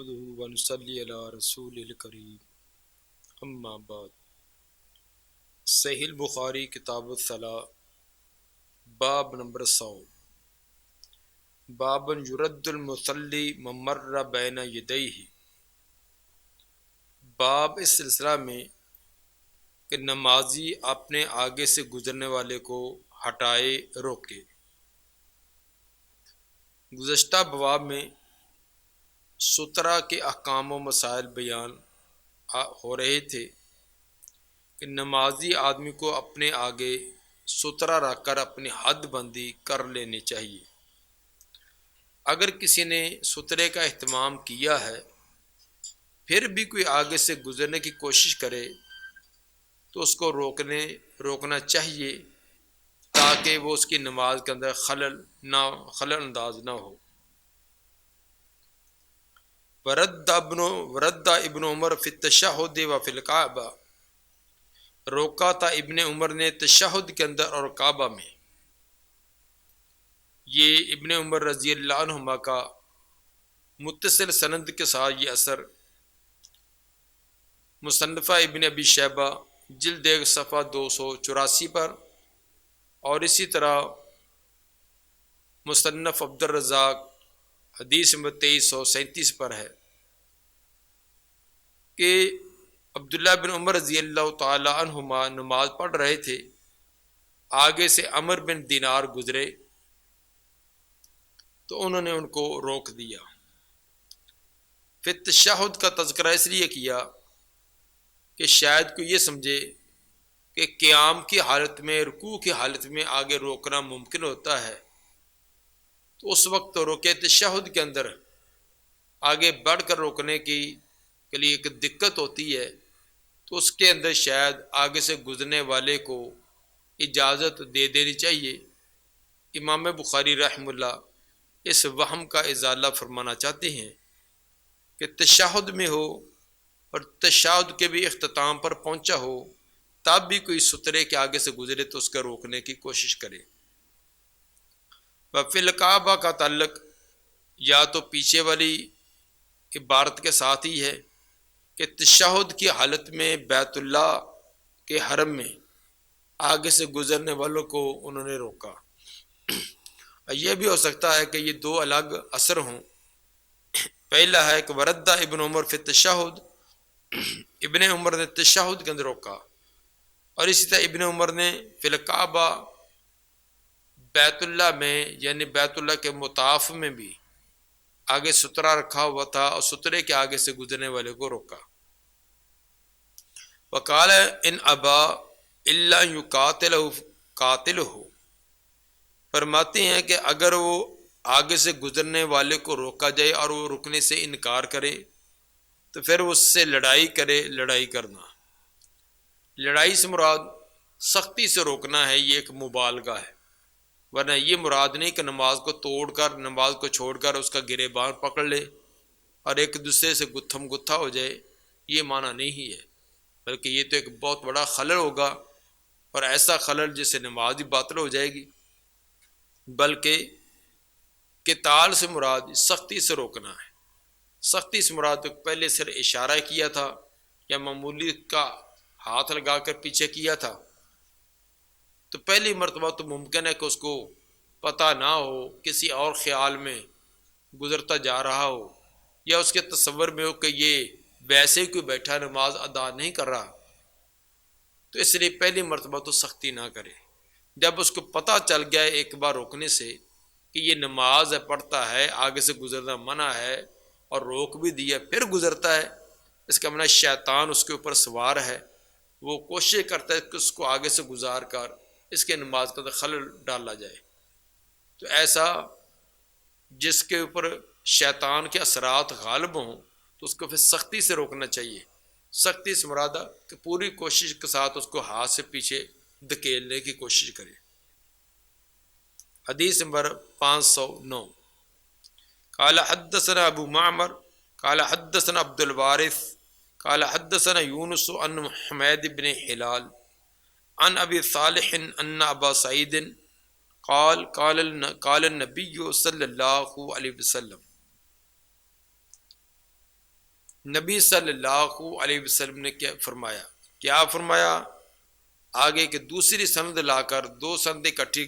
نحمده ونصلي على رسول الكريم اما بعد۔ صحیح البخاری کتاب الصلاۃ باب نمبر 100۔ باب یرد المصلی ممر بین یدیہ۔ باب اس سلسلہ میں کہ نمازی اپنے آگے سے گزرنے والے کو ہٹائے روکے۔ گزشتہ بواب میں سترہ کے احکام و مسائل بیان ہو رہے تھے کہ نمازی آدمی کو اپنے آگے سترہ رکھ کر اپنی حد بندی کر لینی چاہیے۔ اگر کسی نے سترے کا اہتمام کیا ہے پھر بھی کوئی آگے سے گزرنے کی کوشش کرے تو اس کو روکنا چاہیے تاکہ وہ اس کی نماز کے اندر خلل انداز نہ ہو۔ ورد ابن عمر فی التشہد و فی الکعبہ۔ روکا تھا ابن عمر نے تشہد کے اندر اور کعبہ میں۔ یہ ابن عمر رضی اللہ عنہما کا متصل سند کے ساتھ یہ اثر مصنفہ ابن ابی شیبہ جلد 1 صفحہ 284 پر اور اسی طرح مصنف عبد الرزاق حدیث نمبر 2337 پر ہے کہ عبداللہ بن عمر رضی اللہ تعالی عنہما نماز پڑھ رہے تھے، آگے سے عمر بن دینار گزرے تو انہوں نے ان کو روک دیا۔ پھر تشہد کا تذکرہ اس لیے کیا کہ شاید کوئی یہ سمجھے کہ قیام کی حالت میں، رکوع کی حالت میں آگے روکنا ممکن ہوتا ہے تو اس وقت تو روکے۔ تشہد کے اندر آگے بڑھ کر روکنے کے لیے ایک دقت ہوتی ہے تو اس کے اندر شاید آگے سے گزرنے والے کو اجازت دے دینی چاہیے۔ امام بخاری رحمہ اللہ اس وہم کا ازالہ فرمانا چاہتے ہیں کہ تشہد میں ہو اور تشہد کے بھی اختتام پر پہنچا ہو تب بھی کوئی سترے کے آگے سے گزرے تو اس کا روکنے کی کوشش کرے۔ وفی الکعبہ کا تعلق یا تو پیچھے والی عبارت کے ساتھ ہی ہے کہ تشہد کی حالت میں بیت اللہ کے حرم میں آگے سے گزرنے والوں کو انہوں نے روکا۔ یہ بھی ہو سکتا ہے کہ یہ دو الگ اثر ہوں۔ پہلا ہے کہ وردہ ابن عمر فی التشہد، ابن عمر نے تشہد کے اندر روکا، اور اسی طرح ابن عمر نے فی الکعبہ بیت اللہ میں یعنی بیت اللہ کے مطاف میں بھی آگے سترہ رکھا ہوا تھا اور سترے کے آگے سے گزرنے والے کو روکا۔ وقال ان ابا الا یقاتلہ، فرماتے ہیں کہ اگر وہ آگے سے گزرنے والے کو روکا جائے اور وہ رکنے سے انکار کرے تو پھر اس سے لڑائی کرے۔ لڑائی کرنا، لڑائی سے مراد سختی سے روکنا ہے، یہ ایک مبالغہ ہے، ورنہ یہ مراد نہیں کہ نماز کو توڑ کر، نماز کو چھوڑ کر اس کا گریبان پکڑ لے اور ایک دوسرے سے گتھم گتھا ہو جائے، یہ معنی نہیں ہے، بلکہ یہ تو ایک بہت بڑا خلل ہوگا اور ایسا خلل جس سے نماز بھی باطل ہو جائے گی۔ بلکہ قتال سے مراد سختی سے روکنا ہے۔ سختی سے مراد تو پہلے سر اشارہ کیا تھا یا معمولی کا ہاتھ لگا کر پیچھے کیا تھا، تو پہلی مرتبہ تو ممکن ہے کہ اس کو پتہ نہ ہو، کسی اور خیال میں گزرتا جا رہا ہو یا اس کے تصور میں ہو کہ یہ ویسے ہی کوئی بیٹھا نماز ادا نہیں کر رہا، تو اس لیے پہلی مرتبہ تو سختی نہ کرے۔ جب اس کو پتہ چل گیا ہے ایک بار روکنے سے کہ یہ نماز ہے، پڑھتا ہے، آگے سے گزرنا منع ہے اور روک بھی دیا پھر گزرتا ہے، اس کا معنی شیطان اس کے اوپر سوار ہے، وہ کوشش کرتا ہے کہ اس کو آگے سے گزار کر اس کے نماز کا خلل ڈالا جائے۔ تو ایسا جس کے اوپر شیطان کے اثرات غالب ہوں تو اس کو پھر سختی سے روکنا چاہیے۔ سختی سے مراد کہ پوری کوشش کے ساتھ اس کو ہاتھ سے پیچھے دھکیلنے کی کوشش کرے۔ حدیث نمبر 509۔ قال حدثنا ابو معمر قال حدثنا عبد الوارث قال حدثنا یونس عن حمید بن ہلال عن ابی صالح ان ابا سعید قال النبی صلی اللہ علیہ وسلم، نبی صلی اللہ علیہ وسلم نے کیا فرمایا آگے کہ دوسری سند لا کر دو سند اکٹھی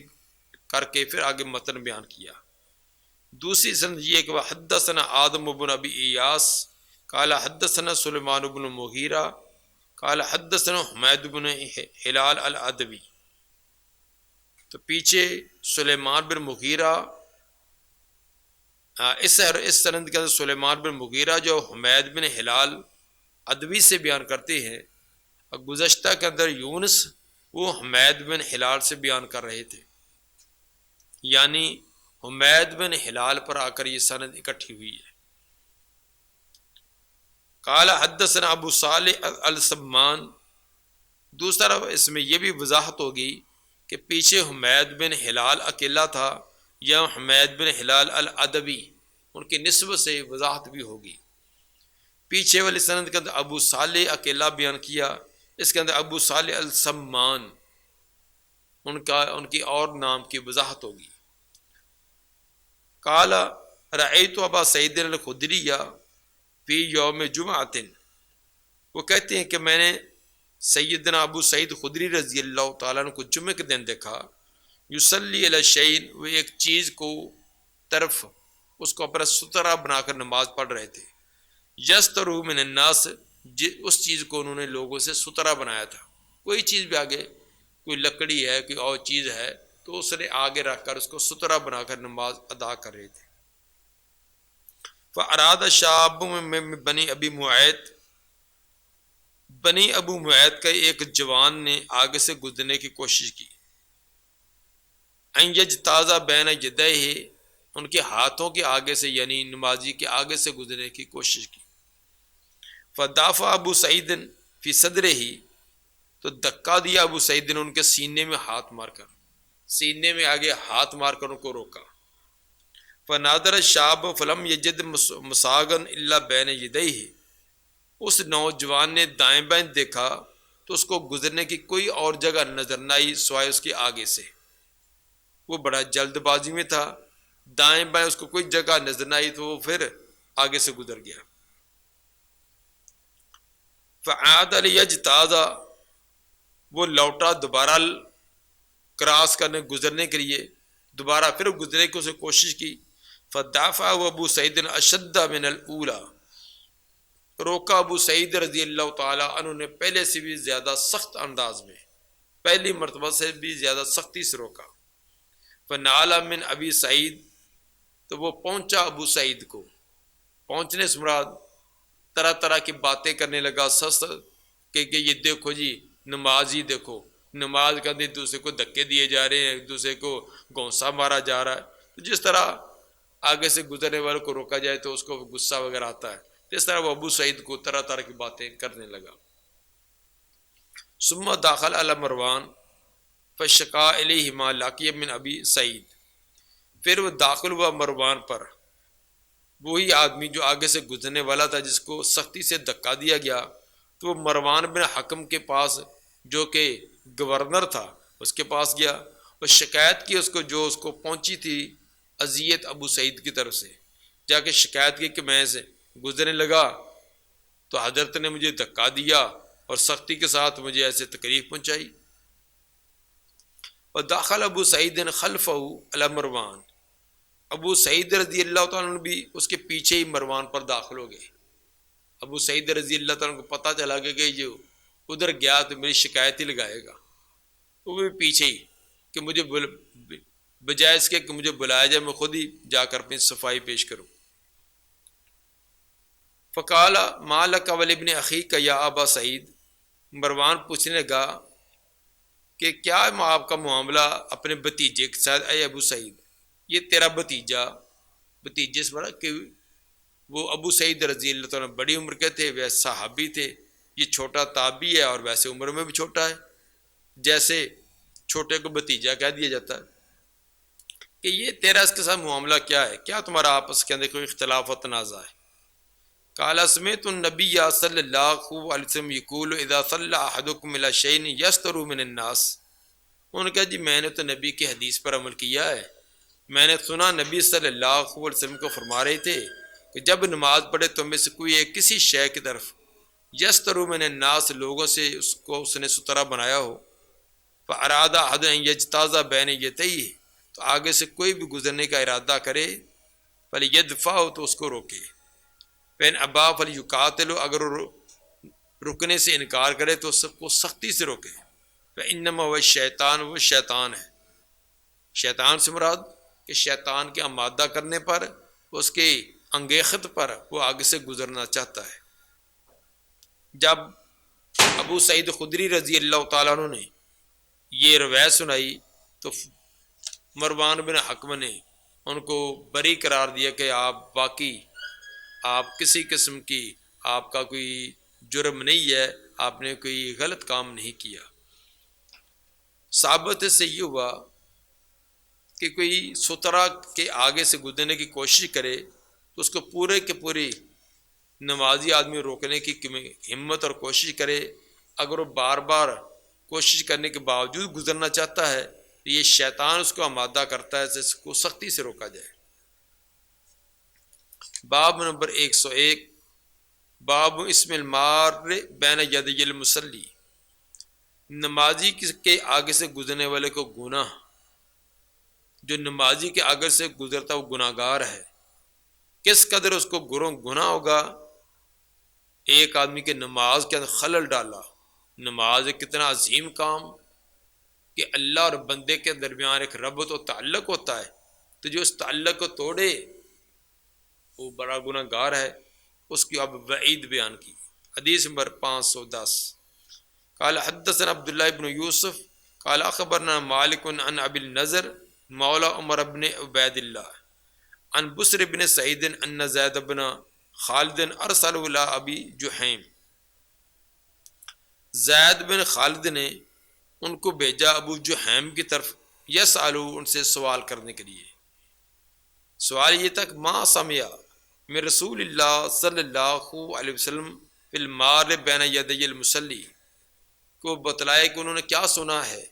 کر کے پھر آگے متن بیان کیا. دوسری سند یہ کہ حدثنا آدم بن ابی ایاس قال حدثنا سلیمان بن مغیرہ قال حدثنا حمید بن ہلال العدوی. تو پیچھے سلیمان بن مغیرہ اس سند کے اندر سلیمان بن مغیرہ جو حمید بن ہلال ادوی سے بیان کرتے ہیں، اور گزشتہ کے اندر یونس وہ حمید بن ہلال سے بیان کر رہے تھے، یعنی حمید بن ہلال پر آ کر یہ سند اکٹھی ہوئی ہے. قال حدثنا ابو صالح السمان. دوسرا اس میں یہ بھی وضاحت ہوگی کہ پیچھے حمید بن ہلال اکیلا تھا یا حمید بن ہلال العدوی، ان کی نسبت سے وضاحت بھی ہوگی. پیچھے والی سند کے اندر ابو صالح اکیلا بیان کیا، اس کے اندر ابو صالح السمان ان کی اور نام کی وضاحت ہوگی. قال رأیت ابا سعید الخدری فی یوم جمعۃ. وہ کہتے ہیں کہ میں نے سیدنا ابو سعید خدری رضی اللہ تعالیٰ عنہ کو جمعے کے دن دیکھا، یصلی علی شیء، وہ ایک چیز کو طرف اس کو اپنا سترہ بنا کر نماز پڑھ رہے تھے. یسترہ من الناس، اس چیز کو انہوں نے لوگوں سے سترہ بنایا تھا. کوئی چیز بھی آگے، کوئی لکڑی ہے، کوئی اور چیز ہے، تو اس نے آگے رکھ کر اس کو سترہ بنا کر نماز ادا کر رہے تھے. فاراد شاب من بنی ابی معیط، بنی ابو معیط کا ایک جوان نے آگے سے گزرنے کی کوشش کی. ان یجتاز بین یدیہ، ان کے ہاتھوں کے آگے سے، یعنی نمازی کے آگے سے گزرنے کی کوشش کی. فدافع ابو سعید فی صدرہ، تو دھکا دیا ابو سعید نے ان کے سینے میں ہاتھ مار کر، سینے میں آگے ہاتھ مار کر ان کو روکا. فنادر الشاب فلم یجد مساغن الا بین یدیہ، اس نوجوان نے دائیں بائیں دیکھا تو اس کو گزرنے کی کوئی اور جگہ نظر نہ آئی سوائے اس کے آگے سے. وہ بڑا جلد بازی میں تھا، دائیں بائیں اس کو کوئی جگہ نظر نہ آئی تو وہ پھر آگے سے گزر گیا. فعاد لیجتاز، وہ لوٹا دوبارہ کراس کرنے، گزرنے کے لیے دوبارہ پھر گزرنے کی اسے کوشش کی. فدافع ابو سعید اشد من الاولی، روکا ابو سعید رضی اللہ تعالی عنہ نے پہلے سے بھی زیادہ سخت انداز میں، پہلی مرتبہ سے بھی زیادہ سختی سے روکا. فنال من ابی سعید، تو وہ پہنچا ابو سعید کو، پہنچنے سے مراد طرح طرح کی باتیں کرنے لگا، سست کہ یہ دیکھو جی نماز ہی دیکھو، نماز کا ایک دوسرے کو دھکے دیے جا رہے ہیں، ایک دوسرے کو گونسا مارا جا رہا ہے. تو جس طرح آگے سے گزرنے والوں کو روکا جائے تو اس کو غصہ وغیرہ آتا ہے، اس طرح وہ ابو سعید کو طرح طرح کی باتیں کرنے لگا. ثم داخل علی مروان فشقا الیہ ما لاقی من ابی سعید، پھر وہ داخل ہوا مروان پر، وہی آدمی جو آگے سے گزرنے والا تھا جس کو سختی سے دھکا دیا گیا. تو وہ مروان بن حکم کے پاس جو کہ گورنر تھا اس کے پاس گیا، اور شکایت کی اس کو، جو اس کو پہنچی تھی اذیت ابو سعید کی طرف سے، جا کے شکایت کی کہ میں سے گزرنے لگا تو حضرت نے مجھے دھکا دیا اور سختی کے ساتھ مجھے ایسے تکلیف پہنچائی. اور داخل ابو سعید خلفہ علی مروان، ابو سعید رضی اللہ تعالیٰ عنہ بھی اس کے پیچھے ہی مروان پر داخل ہو گئے. ابو سعید رضی اللہ تعالیٰ عنہ کو پتہ چلا کہ جو ادھر گیا تو میری شکایت ہی لگائے گا، وہ بھی پیچھے ہی کہ مجھے بجائے اس کے کہ مجھے بلایا جائے میں خود ہی جا کر اپنی صفائی پیش کروں. فقال ما لک ولابن اخیک یا ابا سعید، مروان پوچھنے لگا کہ کیا آپ کا معاملہ اپنے بھتیجے کے ساتھ، اے ابو سعید، یہ تیرا بھتیجے سے بڑا کہ وہ ابو سعید رضی اللہ تعالیٰ بڑی عمر کے تھے، وہ صحابی تھے، یہ چھوٹا تابعی ہے اور ویسے عمر میں بھی چھوٹا ہے، جیسے چھوٹے کو بھتیجا کہہ دیا جاتا ہے، کہ یہ تیرا اس کے ساتھ معاملہ کیا ہے، کیا تمہارا آپس کے اندر کوئی اختلاف و تنازع ہے. قال سمعت النبی صلی اللہ علیہ وسلم یقول اذا صلی احدکم الی شیء یستر من الناس. انہوں نے کہا جی میں نے تو نبی کی حدیث پر عمل کیا ہے، میں نے سنا نبی صلی اللہ علیہ وسلم کو فرما رہے تھے کہ جب نماز پڑھے تو میں سے کوئی ایک کسی شے کی طرف یسترو من الناس لوگوں سے اس نے سترا بنایا ہو، فارادہ احد ان یجتاز بین یدیہ تو آگے سے کوئی بھی گزرنے کا ارادہ کرے فلیدفعہ تو اس کو روکے، فین ابا فلیقاتل اگر وہ رکنے سے انکار کرے تو سب کو سختی سے روکے، فانما هو الشیطان وہ شیطان ہے، شیطان سے مراد کہ شیطان کے آمادہ کرنے پر اس کے انگیخت پر وہ آگے سے گزرنا چاہتا ہے۔ جب ابو سعید خدری رضی اللہ تعالیٰ عنہ نے یہ روایت سنائی تو مروان بن حکم نے ان کو بری قرار دیا کہ آپ باقی آپ کسی قسم کی آپ کا کوئی جرم نہیں ہے، آپ نے کوئی غلط کام نہیں کیا۔ ثابت سے یہ ہوا کہ کوئی سترا کے آگے سے گزرنے کی کوشش کرے تو اس کو پورے کے پوری نمازی آدمی روکنے کی ہمت اور کوشش کرے، اگر وہ بار بار کوشش کرنے کے باوجود گزرنا چاہتا ہے تو یہ شیطان اس کو آمادہ کرتا ہے جس کو سختی سے روکا جائے۔ باب نمبر 101، باب اسم المار بین یدی المصلی، نمازی کے آگے سے گزرنے والے کو گناہ، جو نمازی کے آگے سے گزرتا وہ گناہ گار ہے، کس قدر اس کو گناہ ہوگا۔ ایک آدمی کے نماز کے اندر خلل ڈالا، نماز ایک کتنا عظیم کام کہ اللہ اور بندے کے درمیان ایک ربط و تعلق ہوتا ہے، تو جو اس تعلق کو توڑے وہ بڑا گناہ گار ہے، اس کی اب وعید بیان کی۔ حدیث نمبر 510، قال حدثنا عبداللہ بن یوسف قال اخبرنا مالک عن ابی النضر مولا عمر بن عبید اللہ عن بسر بن سعید ان زید بن خالد ارسل الى ابی جحیم، زید بن خالد نے ان کو بھیجا ابو جحیم کی طرف، یسالو ان سے سوال کرنے کے لیے۔ سوال یہ تک ما سمع من رسول اللہ صلی اللہ علیہ وسلم فی المار بین یدی المصلی، کو بتلائے کہ انہوں نے کیا سنا ہے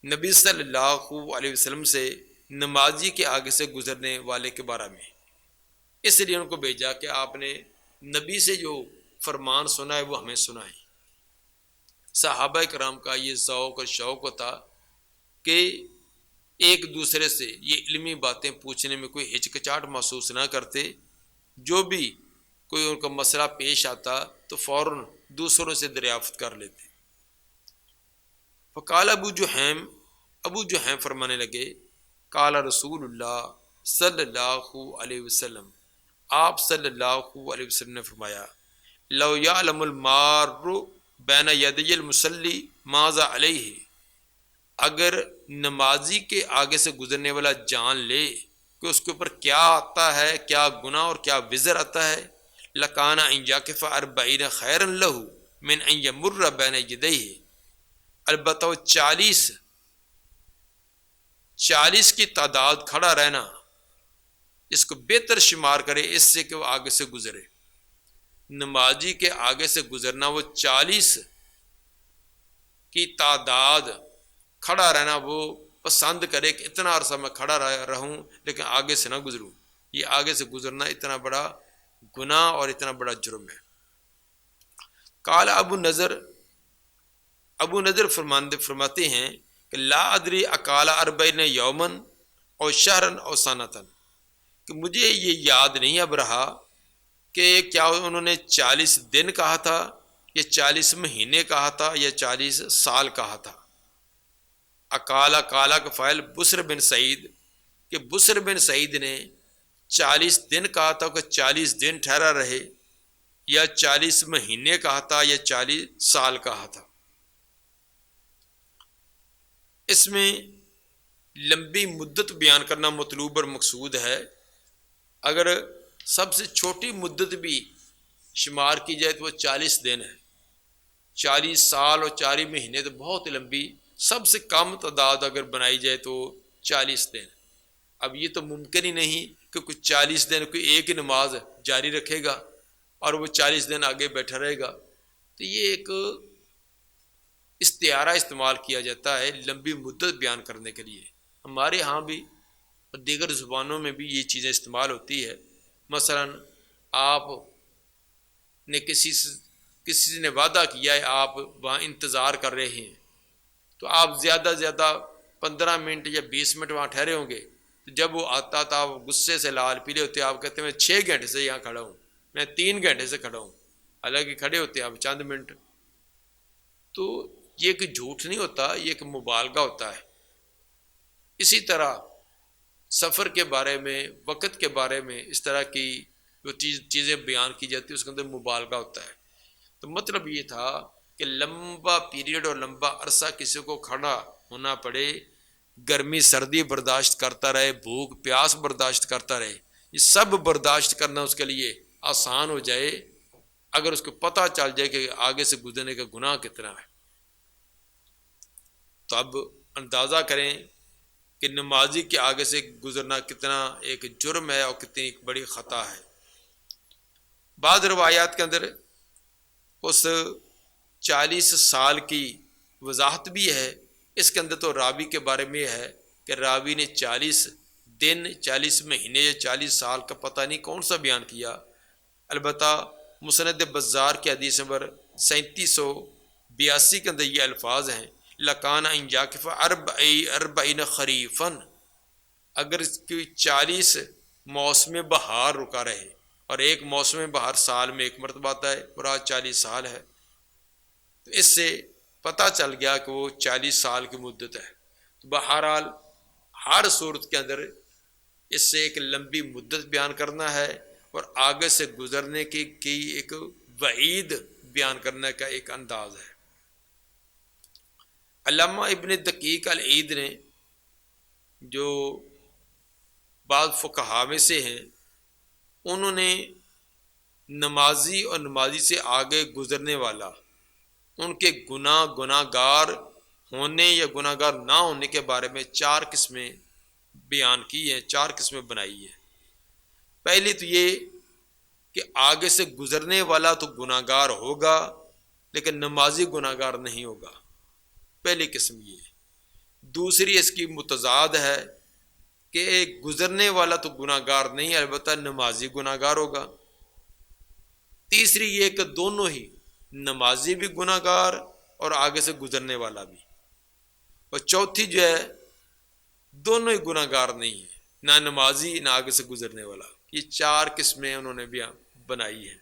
نبی صلی اللہ علیہ وسلم سے نمازی کے آگے سے گزرنے والے کے بارے میں۔ اس لیے ان کو بھیجا کہ آپ نے نبی سے جو فرمان سنا ہے وہ ہمیں سنائیں۔ صحابہ کرام کا یہ ذوق اور شوق ہوتا کہ ایک دوسرے سے یہ علمی باتیں پوچھنے میں کوئی ہچکچاہٹ محسوس نہ کرتے، جو بھی کوئی ان کا مسئلہ پیش آتا تو فوراً دوسروں سے دریافت کر لیتے۔ فقال ابو جحیم فرمانے لگے، قال رسول اللہ صلی اللہ علیہ وسلم، آپ صلی اللہ علیہ وسلم نے فرمایا، لو یعلم المار بین یدی المصلی ماذا علیہ، اگر نمازی کے آگے سے گزرنے والا جان لے کہ اس کے اوپر کیا آتا ہے، کیا گناہ اور کیا وزر آتا ہے، لکان ان یقف 40 خیرا لہ من ان یمر بین یدیہ، البتہ وہ 40 کی تعداد کھڑا رہنا اس کو بہتر شمار کرے اس سے کہ وہ آگے سے گزرے۔ نمازی کے آگے سے گزرنا، وہ 40 کی تعداد کھڑا رہنا وہ پسند کرے کہ اتنا عرصہ میں کھڑا رہوں لیکن آگے سے نہ گزروں، یہ آگے سے گزرنا اتنا بڑا گناہ اور اتنا بڑا جرم ہے۔ قال ابو نضر فرماتے ہیں کہ لا ادری اقال 40 یومن اور شہرن اور سنتن، کہ مجھے یہ یاد نہیں اب رہا کہ کیا انہوں نے 40 دن کہا تھا یا 40 مہینے کہا تھا یا 40 سال کہا تھا۔ اقالا کا فاعل بسر بن سعید، کہ بسر بن سعید نے 40 دن کہا تھا کہ 40 دن ٹھہرا رہے، یا 40 مہینے کہا تھا یا 40 سال کہا تھا۔ اس میں لمبی مدت بیان کرنا مطلوب اور مقصود ہے۔ اگر سب سے چھوٹی مدت بھی شمار کی جائے تو وہ 40 دن ہے، 40 سال اور 40 مہینے تو بہت لمبی، سب سے کم تعداد اگر بنائی جائے تو 40 دن۔ اب یہ تو ممکن ہی نہیں کہ کوئی 40 دن کوئی ایک ہی نماز جاری رکھے گا اور وہ 40 دن آگے بیٹھا رہے گا، تو یہ ایک استعارہ استعمال کیا جاتا ہے لمبی مدت بیان کرنے کے لیے۔ ہمارے ہاں بھی اور دیگر زبانوں میں بھی یہ چیزیں استعمال ہوتی ہے۔ مثلا آپ نے کسی نے وعدہ کیا ہے، آپ وہاں انتظار کر رہے ہیں، تو آپ زیادہ زیادہ 15 منٹ یا 20 منٹ وہاں ٹھہرے ہوں گے، تو جب وہ آتا تھا آپ غصے سے لال پیلے ہوتے، آپ کہتے ہیں میں 6 گھنٹے سے یہاں کھڑا ہوں، میں 3 گھنٹے سے کھڑا ہوں، حالانکہ کھڑے ہوتے آپ چند منٹ۔ تو یہ ایک جھوٹ نہیں ہوتا، یہ ایک مبالغہ ہوتا ہے۔ اسی طرح سفر کے بارے میں، وقت کے بارے میں اس طرح کی جو چیزیں بیان کی جاتی ہیں اس کے اندر مبالغہ ہوتا ہے۔ تو مطلب یہ تھا کہ لمبا پیریڈ اور لمبا عرصہ کسی کو کھڑا ہونا پڑے، گرمی سردی برداشت کرتا رہے، بھوک پیاس برداشت کرتا رہے، یہ سب برداشت کرنا اس کے لیے آسان ہو جائے اگر اس کو پتہ چل جائے کہ آگے سے گزرنے کا گناہ کتنا ہے۔ تو اب اندازہ کریں کہ نمازی کے آگے سے گزرنا کتنا ایک جرم ہے اور کتنی ایک بڑی خطا ہے۔ بعض روایات کے اندر اس 40 سال کی وضاحت بھی ہے، اس کے اندر تو راوی کے بارے میں ہے کہ راوی نے 40 دن 40 مہینے یا 40 سال کا پتہ نہیں کون سا بیان کیا۔ البتہ مسند بزار کی حدیث نمبر 3782 کے اندر یہ الفاظ ہیں، لکان ان یاکف اربعین خریفن، اگر اس کی 40 موسم بہار رکا رہے، اور ایک موسم بہار سال میں ایک مرتبہ آتا ہے، اور آج 40 سال ہے، تو اس سے پتہ چل گیا کہ وہ 40 سال کی مدت ہے۔ تو بہرحال ہر صورت کے اندر اس سے ایک لمبی مدت بیان کرنا ہے اور آگے سے گزرنے کی ایک وعید بیان کرنے کا ایک انداز ہے۔ علامہ ابن دقیق العید نے، جو بعض فقہا میں سے ہیں، انہوں نے نمازی اور نمازی سے آگے گزرنے والا، ان کے گناہ گار ہونے یا گناہ گار نہ ہونے کے بارے میں 4 قسمیں بیان کی ہیں، 4 قسمیں بنائی ہیں۔ پہلی تو یہ کہ آگے سے گزرنے والا تو گناہ گار ہوگا لیکن نمازی گناہ گار نہیں ہوگا، پہلی قسم یہ ہے۔ دوسری اس کی متضاد ہے کہ گزرنے والا تو گناہ گار نہیں، البتہ نمازی گناہ گار ہوگا۔ تیسری یہ کہ دونوں ہی، نمازی بھی گناہ گار اور آگے سے گزرنے والا بھی۔ اور چوتھی جو ہے، دونوں ہی گناہ گار نہیں ہیں، نہ نمازی نہ آگے سے گزرنے والا۔ یہ 4 قسمیں انہوں نے بھی بنائی ہیں۔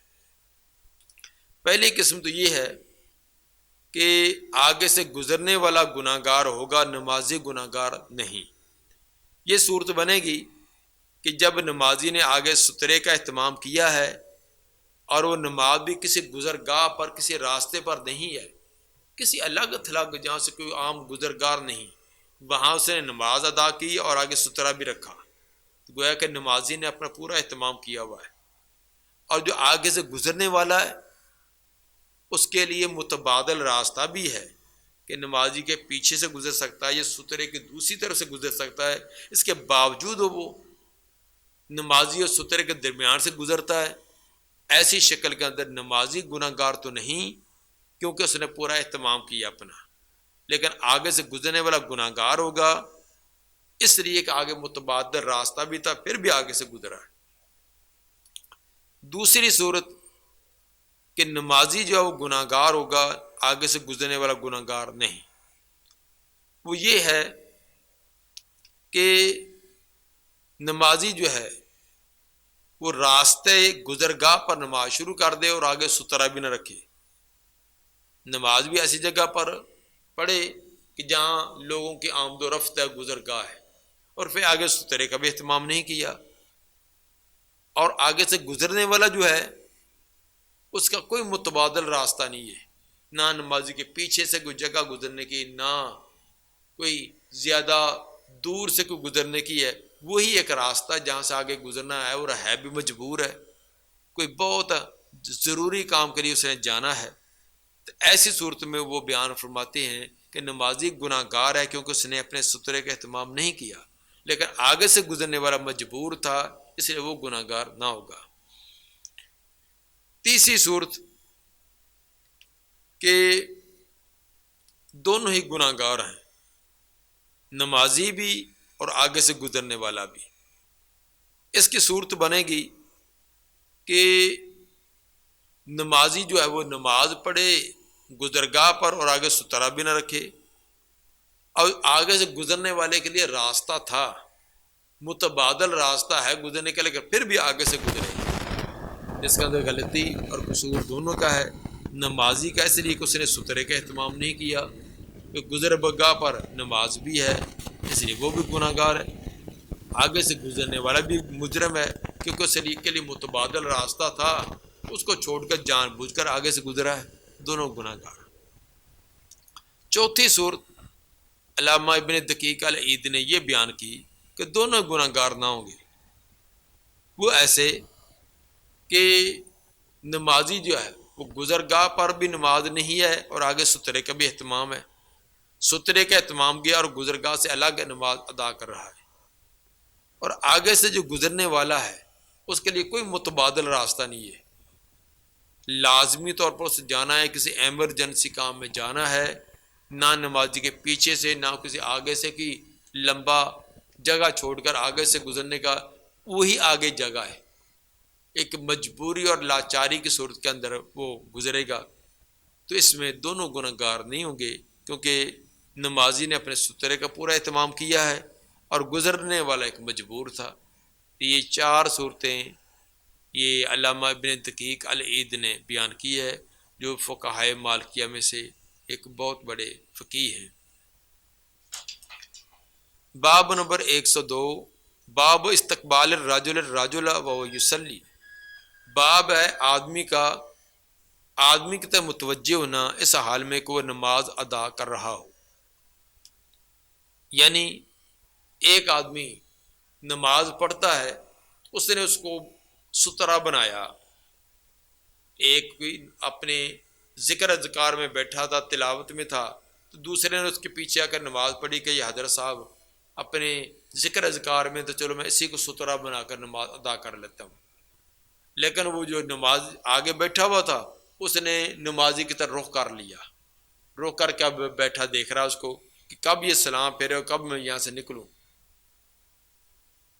پہلی قسم تو یہ ہے کہ آگے سے گزرنے والا گناہ گار ہوگا، نمازی گناہ گار نہیں۔ یہ صورت بنے گی کہ جب نمازی نے آگے سترے کا اہتمام کیا ہے اور وہ نماز بھی کسی گزرگاہ پر، کسی راستے پر نہیں ہے، کسی الگ تھلگ جہاں سے کوئی عام گزرگار نہیں، وہاں اس نے نماز ادا کی اور آگے سترہ بھی رکھا، تو گویا کہ نمازی نے اپنا پورا اہتمام کیا ہوا ہے۔ اور جو آگے سے گزرنے والا ہے اس کے لیے متبادل راستہ بھی ہے کہ نمازی کے پیچھے سے گزر سکتا ہے یا سترے کی دوسری طرف سے گزر سکتا ہے، اس کے باوجود وہ نمازی اور سترے کے درمیان سے گزرتا ہے۔ ایسی شکل کے اندر نمازی گناہ گار تو نہیں، کیونکہ اس نے پورا اہتمام کیا اپنا، لیکن آگے سے گزرنے والا گناہ گار ہوگا، اس لیے کہ آگے متبادل راستہ بھی تھا پھر بھی آگے سے گزرا ہے۔ دوسری صورت کہ نمازی جو ہے وہ گناہ گار ہوگا، آگے سے گزرنے والا گناہ گار نہیں، وہ یہ ہے کہ نمازی جو ہے وہ راستے گزرگاہ پر نماز شروع کر دے اور آگے سترہ بھی نہ رکھے، نماز بھی ایسی جگہ پر پڑھے کہ جہاں لوگوں کی آمد و رفت ہے، گزرگاہ ہے، اور پھر آگے سترے کا بھی اہتمام نہیں کیا۔ اور آگے سے گزرنے والا جو ہے اس کا کوئی متبادل راستہ نہیں ہے، نہ نمازی کے پیچھے سے کوئی جگہ گزرنے کی، نہ کوئی زیادہ دور سے کوئی گزرنے کی ہے، وہی ایک راستہ جہاں سے آگے گزرنا ہے، اور ہے بھی مجبور ہے، کوئی بہت ضروری کام کے لیے اس نے جانا ہے۔ تو ایسی صورت میں وہ بیان فرماتے ہیں کہ نمازی گناہ گار ہے کیونکہ اس نے اپنے سترے کا اہتمام نہیں کیا، لیکن آگے سے گزرنے والا مجبور تھا، اس لیے وہ گناہ گار نہ ہوگا۔ تیسری صورت کہ دونوں ہی گناہ گار ہیں، نمازی بھی اور آگے سے گزرنے والا بھی۔ اس کی صورت بنے گی کہ نمازی جو ہے وہ نماز پڑھے گزرگاہ پر اور آگے سترہ بھی نہ رکھے، اور آگے سے گزرنے والے کے لیے راستہ تھا، متبادل راستہ ہے گزرنے کے لیے، پھر بھی آگے سے گزرے، اس کے اندر غلطی اور قصور دونوں کا ہے۔ نمازی کا اس لیے کہ اس نے سترے کا اہتمام نہیں کیا، کہ گزر بگاہ پر نماز بھی ہے اس لیے وہ بھی گناہ گار ہے، آگے سے گزرنے والا بھی مجرم ہے کیونکہ اس کے لیے متبادل راستہ تھا، اس کو چھوڑ کر جان بوجھ کر آگے سے گزرا ہے، دونوں گناہ گار۔ چوتھی صورت علامہ ابن دقیق العید نے یہ بیان کی کہ دونوں گناہ گار نہ ہوں گے، وہ ایسے کہ نمازی جو ہے وہ گزرگاہ پر بھی نماز نہیں ہے اور آگے سترے کا بھی اہتمام ہے، سترے کا اہتمام کیا اور گزرگاہ سے الگ نماز ادا کر رہا ہے، اور آگے سے جو گزرنے والا ہے اس کے لیے کوئی متبادل راستہ نہیں ہے، لازمی طور پر اسے جانا ہے، کسی ایمرجنسی کام میں جانا ہے، نہ نمازی کے پیچھے سے نہ کسی آگے سے کی لمبا جگہ چھوڑ کر آگے سے گزرنے کا، وہی آگے جگہ ہے، ایک مجبوری اور لاچاری کی صورت کے اندر وہ گزرے گا، تو اس میں دونوں گناہ گار نہیں ہوں گے، کیونکہ نمازی نے اپنے سترے کا پورا اہتمام کیا ہے اور گزرنے والا ایک مجبور تھا۔ یہ چار صورتیں یہ علامہ ابن دقیق العید نے بیان کی ہے، جو فقہائے مالکیہ میں سے ایک بہت بڑے فقیہ ہیں۔ باب نمبر 102، باب استقبال الرجل الرجل وهو یصلی، باب ہے آدمی کی طرف متوجہ ہونا اس حال میں کہ وہ نماز ادا کر رہا ہو، یعنی ایک آدمی نماز پڑھتا ہے، اس نے اس کو سترہ بنایا، ایک اپنے ذکر اذکار میں بیٹھا تھا، تلاوت میں تھا، تو دوسرے نے اس کے پیچھے آ کر نماز پڑھی کہ یہ حضرت صاحب اپنے ذکر اذکار میں، تو چلو میں اسی کو سترہ بنا کر نماز ادا کر لیتا ہوں، لیکن وہ جو نماز آگے بیٹھا ہوا تھا اس نے نمازی کی طرف رخ کر لیا، رخ کر کے اب بیٹھا دیکھ رہا اس کو کہ کب یہ سلام پھیرے اور کب میں یہاں سے نکلوں،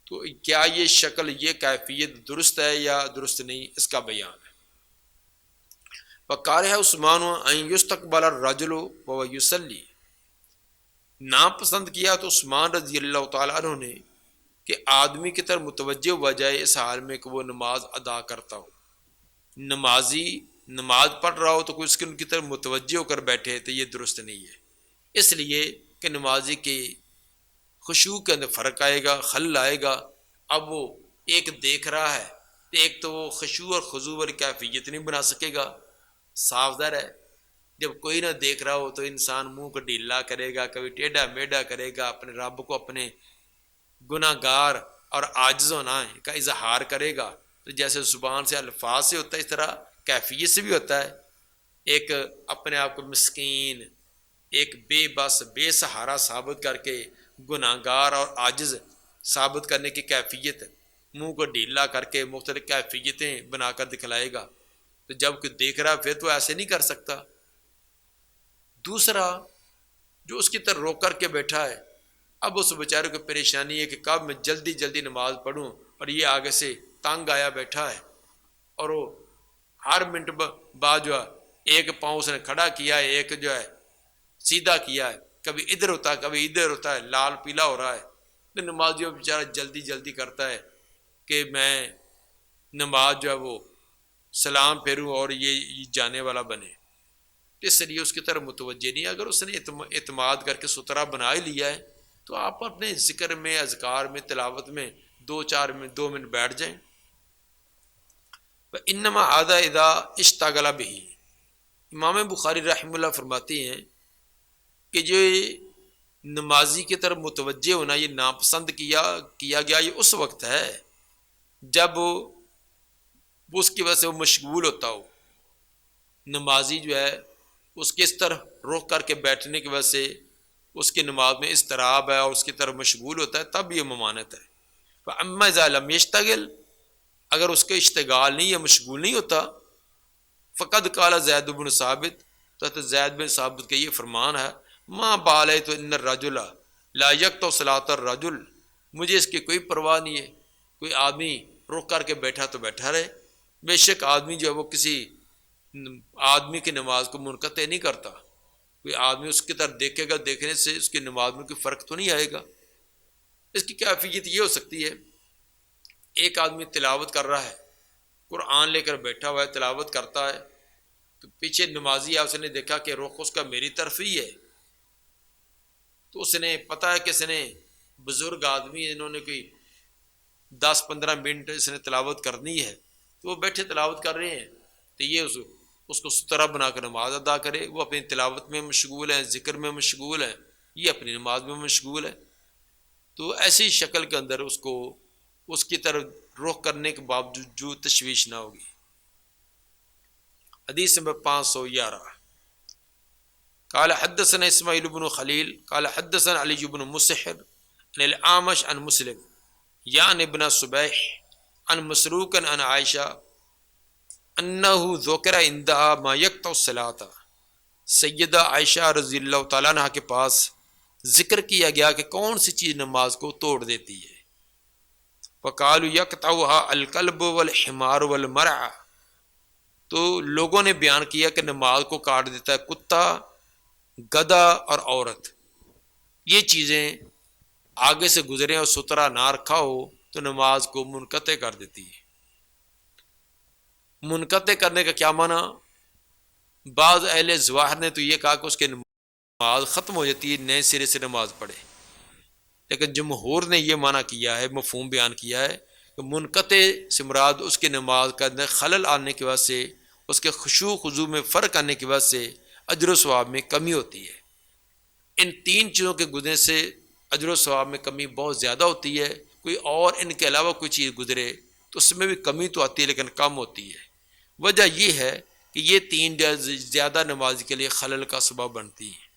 تو کیا یہ شکل یہ کیفیت درست ہے یا درست نہیں، اس کا بیان ہے۔ وقارہ عثمان ان یستقبل الرجل وهو یصلی، ناپسند کیا تو عثمان رضی اللہ تعالیٰ عنہ نے کہ آدمی کی طرف متوجہ ہوا جائے اس حال میں کہ وہ نماز ادا کرتا ہو، نمازی نماز پڑھ رہا ہو تو کوئی اس کی ان کی طرف متوجہ ہو کر بیٹھے تو یہ درست نہیں ہے، اس لیے کہ نمازی کے خشوع کے اندر فرق آئے گا، خلل آئے گا، اب وہ ایک دیکھ رہا ہے تو ایک تو وہ خشوع اور خضوع والی کیفیت نہیں بنا سکے گا، صاف ظاہر ہے جب کوئی نہ دیکھ رہا ہو تو انسان منہ کو ڈھیلا کرے گا، کبھی ٹیڑھا میڑھا کرے گا، اپنے رب کو اپنے گناہ گار اور عاجز ہونا کا اظہار کرے گا، تو جیسے زبان سے الفاظ سے ہوتا ہے اس طرح کیفیت سے بھی ہوتا ہے، ایک اپنے آپ کو مسکین، ایک بے بس بے سہارا ثابت کر کے گناہ گار اور عاجز ثابت کرنے کی کیفیت، منہ کو ڈھیلا کر کے مختلف کیفیتیں بنا کر دکھلائے گا، تو جب کوئی دیکھ رہا پھر تو ایسے نہیں کر سکتا۔ دوسرا جو اس کی طرف روک کر کے بیٹھا ہے، اب اس بیچارے کو پریشانی ہے کہ کب میں جلدی جلدی نماز پڑھوں، اور یہ آگے سے تنگ آیا بیٹھا ہے، اور وہ ہر منٹ بعد جو ہے ایک پاؤں اس نے کھڑا کیا ہے، ایک جو ہے سیدھا کیا ہے، کبھی ادھر ہوتا ہے کبھی ادھر ہوتا ہے، لال پیلا ہو رہا ہے، تو نمازی بیچارہ جلدی جلدی کرتا ہے کہ میں نماز جو ہے وہ سلام پھیروں اور یہ جانے والا بنے، اس لیے اس کی طرف متوجہ نہیں۔ اگر اس نے اعتماد کر کے سترہ بنا ہی لیا ہے تو آپ اپنے ذکر میں، اذکار میں، تلاوت میں 2 منٹ بیٹھ جائیں۔ انما هذا اذا اشتغل به، امام بخاری رحمہ اللہ فرماتے ہیں کہ جو نمازی کی طرف متوجہ ہونا یہ ناپسند کیا گیا، یہ اس وقت ہے جب اس کی وجہ سے وہ مشغول ہوتا ہو، نمازی جو ہے اس کے اس طرف رخ کر کے بیٹھنے کی وجہ سے اس کی نماز میں اضطراب ہے اور اس کی طرف مشغول ہوتا ہے، تب یہ ممانعت ہے۔ فاما اذا لم يشتغل، اگر اس کا اشتغال نہیں ہے، مشغول نہیں ہوتا، فقد قال زید بن ثابت، تو زید بن ثابت کا یہ فرمان ہے، ما بالیت ان الرجل لا یقطع صلاۃ الرجل، مجھے اس کی کوئی پرواہ نہیں ہے، کوئی آدمی رخ کر کے بیٹھا تو بیٹھا رہے، بے شک آدمی جو ہے وہ کسی آدمی کی نماز کو منقطع نہیں کرتا. کوئی آدمی اس کی طرف دیکھے گا، دیکھنے سے اس کی نماز میں کوئی فرق تو نہیں آئے گا. اس کی کیفیت یہ ہو سکتی ہے، ایک آدمی تلاوت کر رہا ہے، قرآن لے کر بیٹھا ہوا ہے، تلاوت کرتا ہے، تو پیچھے نمازی ہے، اس نے دیکھا کہ رخ اس کا میری طرف ہی ہے، تو اس نے پتا ہے کہ اس نے بزرگ آدمی انہوں نے کوئی 10-15 منٹ اس نے تلاوت کرنی ہے، تو وہ بیٹھے تلاوت کر رہے ہیں، تو یہ اس کو سترہ بنا کر نماز ادا کرے. وہ اپنی تلاوت میں مشغول ہے، ذکر میں مشغول ہے، یہ اپنی نماز میں مشغول ہے. تو ایسی شکل کے اندر اس کو اس کی طرف رخ کرنے کے باوجود تشویش نہ ہوگی. حدیث نمبر 511. قال حدثنا اسماعیل بن خلیل قال حدثنا علی بن مسحر عن الاعمش عن مسلم یعنی ابن صبیح عن مسروق عن عائشہ انہ ذکر عندها ما یقطع الصلاۃ. سیدہ عائشہ رضی اللہ تعالیٰ عنہ کے پاس ذکر کیا گیا کہ کون سی چیز نماز کو توڑ دیتی ہے. فقالوا یقطعها الکلب والحمار والمرأة. تو لوگوں نے بیان کیا کہ نماز کو کاٹ دیتا ہے کتا، گدھا اور عورت. یہ چیزیں آگے سے گزرے اور سترا نہ رکھا ہو تو نماز کو منقطع کر دیتی ہے. منقطع کرنے کا کیا معنی؟ بعض اہل ظواہر نے تو یہ کہا کہ اس کی نماز ختم ہو جاتی ہے، نئے سرے سے نماز پڑھے، لیکن جمہور نے یہ معنی کیا ہے، مفہوم بیان کیا ہے کہ منقطع سے مراد اس کی نماز کا اندر خلل آنے کی وجہ سے، اس کے خشوع خضوع میں فرق آنے کی وجہ سے اجر و ثواب میں کمی ہوتی ہے. ان تین چیزوں کے گزرنے سے اجر و ثواب میں کمی بہت زیادہ ہوتی ہے. کوئی اور ان کے علاوہ کوئی چیز گزرے تو اس میں بھی کمی تو آتی ہے لیکن کم ہوتی ہے. وجہ یہ ہے کہ یہ تین زیادہ نماز کے لیے خلل کا سبب بنتی ہیں.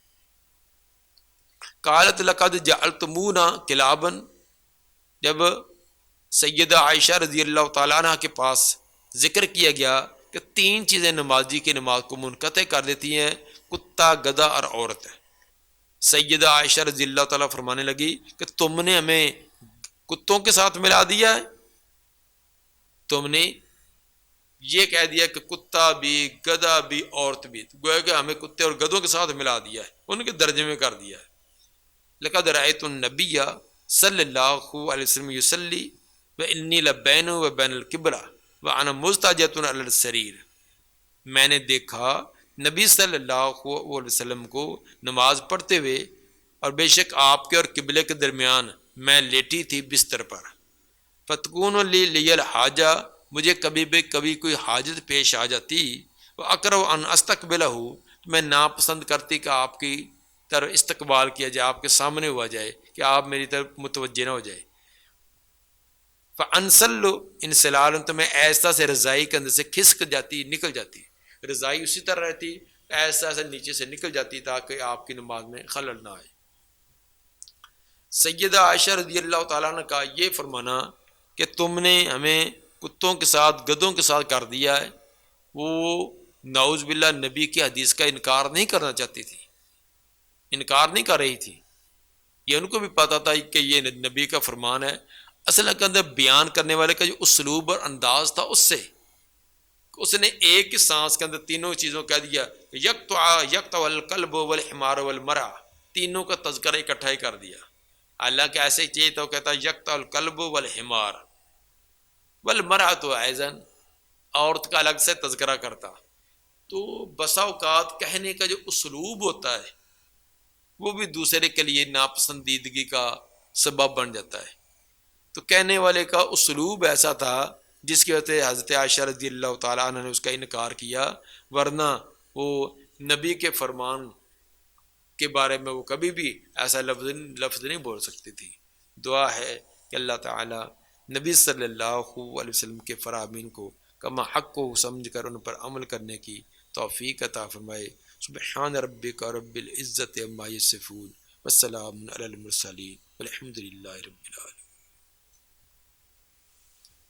قالت لقد جعلتمونا کلابا. جب سیدہ عائشہ رضی اللہ تعالیٰ عنہ کے پاس ذکر کیا گیا کہ تین چیزیں نمازی کی نماز کو منقطع کر دیتی ہیں، کتا، گدھا اور عورت ہے. سیدہ عائشہ رضی اللہ تعالیٰ فرمانے لگی کہ تم نے ہمیں کتوں کے ساتھ ملا دیا ہے، تم نے یہ کہہ دیا کہ کتا بھی، گدھا بھی، عورت بھی، گویا کہ ہمیں کتے اور گدھوں کے ساتھ ملا دیا ہے، ان کے درجے میں کر دیا ہے. لقد رأيت النبی صلی اللہ علیہ وسلم یصلی وانی لبین وبین القبلہ وانا مضطجع علی السریر. میں نے دیکھا نبی صلی اللہ علیہ وسلم کو نماز پڑھتے ہوئے، اور بے شک آپ کے اور قبلے کے درمیان میں لیٹی تھی بستر پر. فتکون لی الحاجہ. مجھے کبھی کوئی حاجت پیش آ جاتی، واکرہ ان استقبلہ. میں ناپسند کرتی کہ آپ کی طرف استقبال کیا جائے، آپ کے سامنے ہوا جائے، کہ آپ میری طرف متوجہ نہ ہو جائے. فانسل انسلال. تو میں ایسا سے رضائی کے اندر سے کھسک جاتی، نکل جاتی، رضائی اسی طرح رہتی، ایسا سے نیچے سے نکل جاتی تاکہ آپ کی نماز میں خلل نہ آئے. سیدہ عائشہ رضی اللہ تعالیٰ نے کہا یہ فرمانا کہ تم نے ہمیں کتوں کے ساتھ، گدھوں کے ساتھ کر دیا ہے. وہ نعوذ باللہ نبی کی حدیث کا انکار نہیں کرنا چاہتی تھی، انکار نہیں کر رہی تھی. یہ ان کو بھی پتا تھا کہ یہ نبی کا فرمان ہے. اصل کے اندر بیان کرنے والے کا جو اسلوب اور انداز تھا، اس سے اس نے ایک ہی سانس کے اندر تینوں چیزوں کہہ دیا، یقطع الکلب والحمار والمرأة، تینوں کا تذکرہ اکٹھا ہی کر دیا. حالانکہ ایسے ہی چاہیے تو کہتا یقطع الکلب والحمار والمرأة ایضا، عورت کا الگ سے تذکرہ کرتا. تو بسا اوقات کہنے کا جو اسلوب ہوتا ہے وہ بھی دوسرے کے لیے ناپسندیدگی کا سبب بن جاتا ہے. تو کہنے والے کا اسلوب ایسا تھا جس کی وجہ سے حضرت عائشہ رضی اللہ تعالیٰ عنہ نے اس کا انکار کیا، ورنہ وہ نبی کے فرمان کے بارے میں وہ کبھی بھی ایسا لفظ نہیں بول سکتی تھی. دعا ہے کہ اللہ تعالیٰ نبی صلی اللہ علیہ وسلم کے فرامین کو کما حق کو سمجھ کر ان پر عمل کرنے کی توفیق عطا فرمائے. سبحان ربک رب العزت عما یصفون والسلام علی المرسلین والحمد للہ رب العالمین.